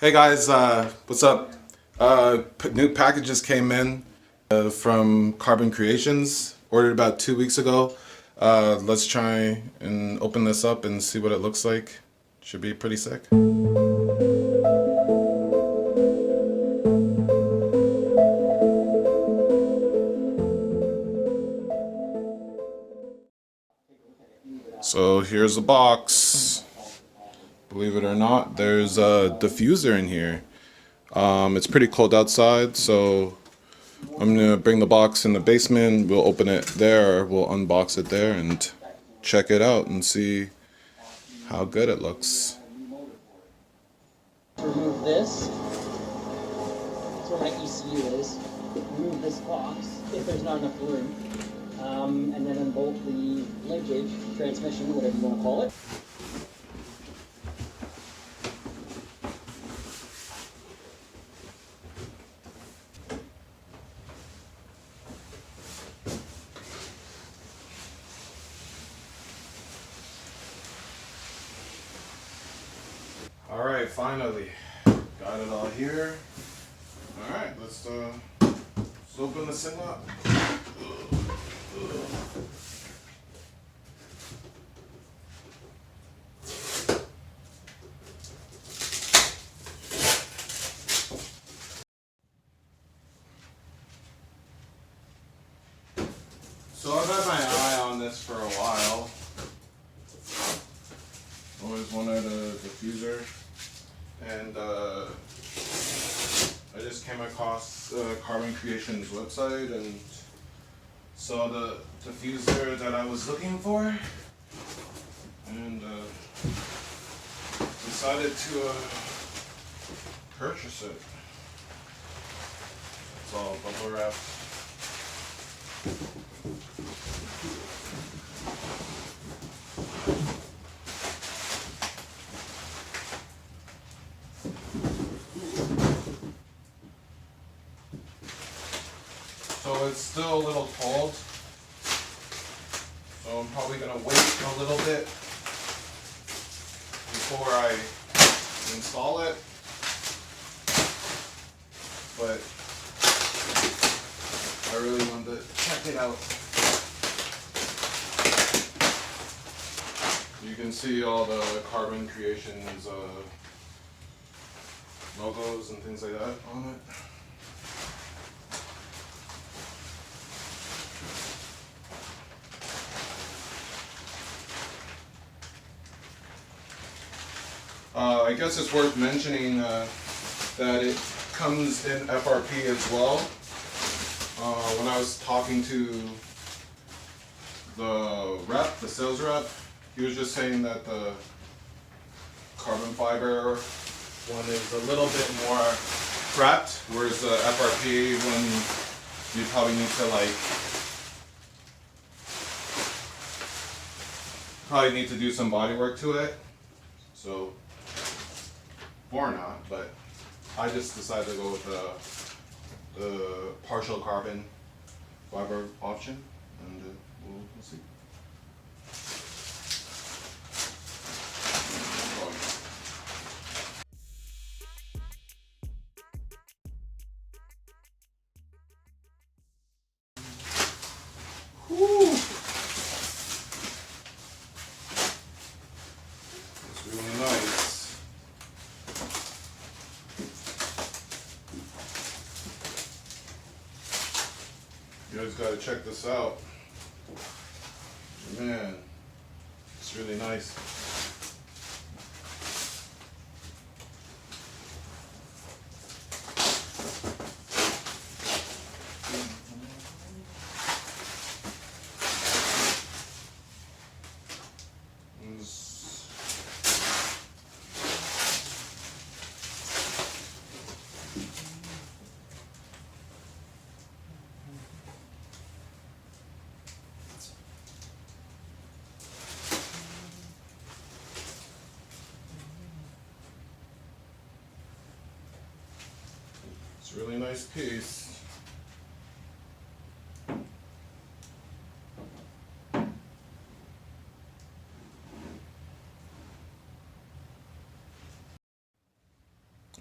Hey guys, what's up? New packages came in from Carbon Creations. Ordered about 2 weeks ago. Let's try and open this up and see what it looks like. Should be pretty sick. So here's the box. Believe it or not, there's a diffuser in here. It's pretty cold outside, so I'm gonna bring the box in the basement. We'll open it there. We'll unbox it there and check it out and see how good it looks. Remove this. That's where my ECU is. Remove this box if there's not enough room. And then unbolt the linkage, transmission, whatever you want to call it. All right, finally got it all here. All right, let's open this thing up. So I've had my eye on this for a while. Always wanted a diffuser, and I just came across Carbon Creations website and saw the diffuser that I was looking for, and decided to purchase it. It's all bubble wrap. So it's still a little cold, so I'm probably going to wait a little bit before I install it, but I really wanted to check it out. You can see all the Carbon Creations logos and things like that on it. I guess it's worth mentioning that it comes in FRP as well. When I was talking to the sales rep, he was just saying that the carbon fiber one is a little bit more prepped, whereas the FRP one, you probably need to do some body work to it. So, or not, but I just decided to go with the partial carbon fiber option, and we'll see. Whew. It's really nice. You guys gotta check this out. Man, it's really nice. It's a really nice piece.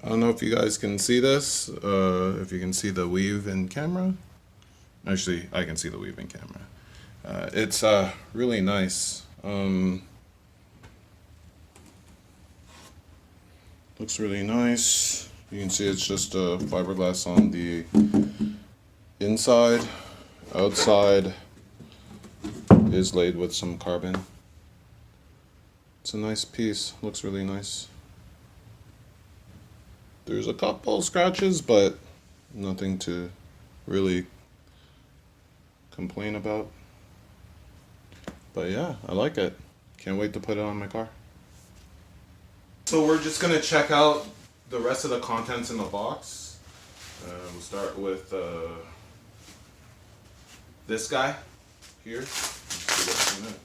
I don't know if you guys can see this, if you can see the weave in camera. Actually, I can see the weave in camera. It's really nice. Looks really nice. You can see it's just fiberglass on the inside. Outside is laid with some carbon. It's a nice piece. Looks really nice. There's a couple scratches, but nothing to really complain about. But yeah, I like it. Can't wait to put it on my car. So we're just gonna check out the rest of the contents in the box. We'll start with this guy here. Let's see what's in it.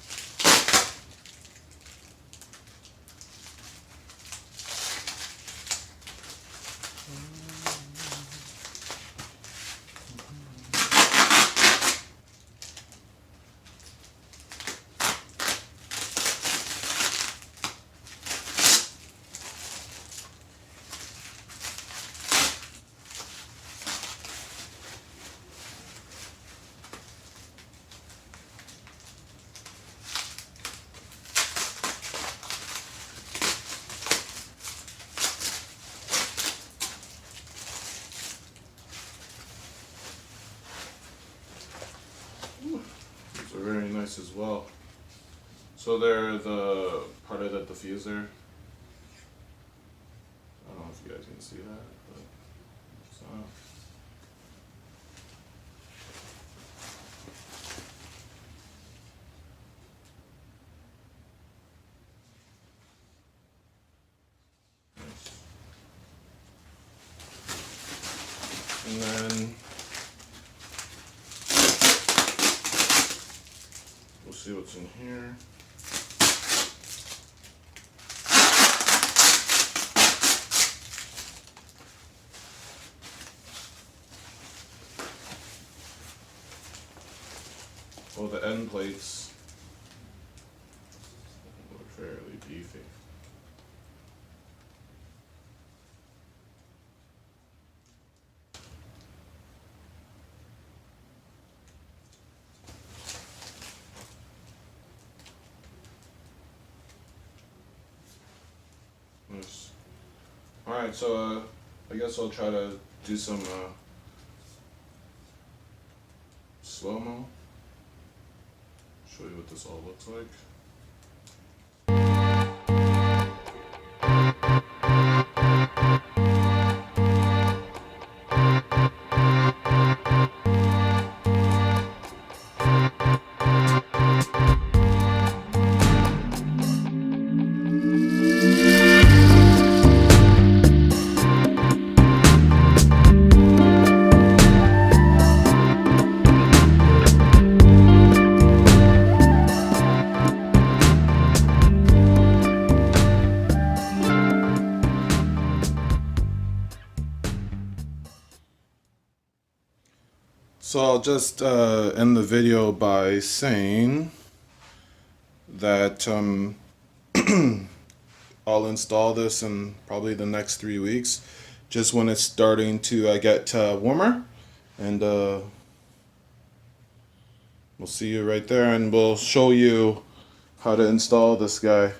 These are very nice as well. So they're the part of the diffuser. I don't know if you guys can see that, but it's not. And then we'll see what's in here. Well, the end plates look fairly beefy. Nice. Alright, so I guess I'll try to do some slow-mo. Show you what this all looks like. So I'll just end the video by saying that I'll install this in probably the next 3 weeks, just when it's starting to get warmer, and we'll see you right there, and we'll show you how to install this guy.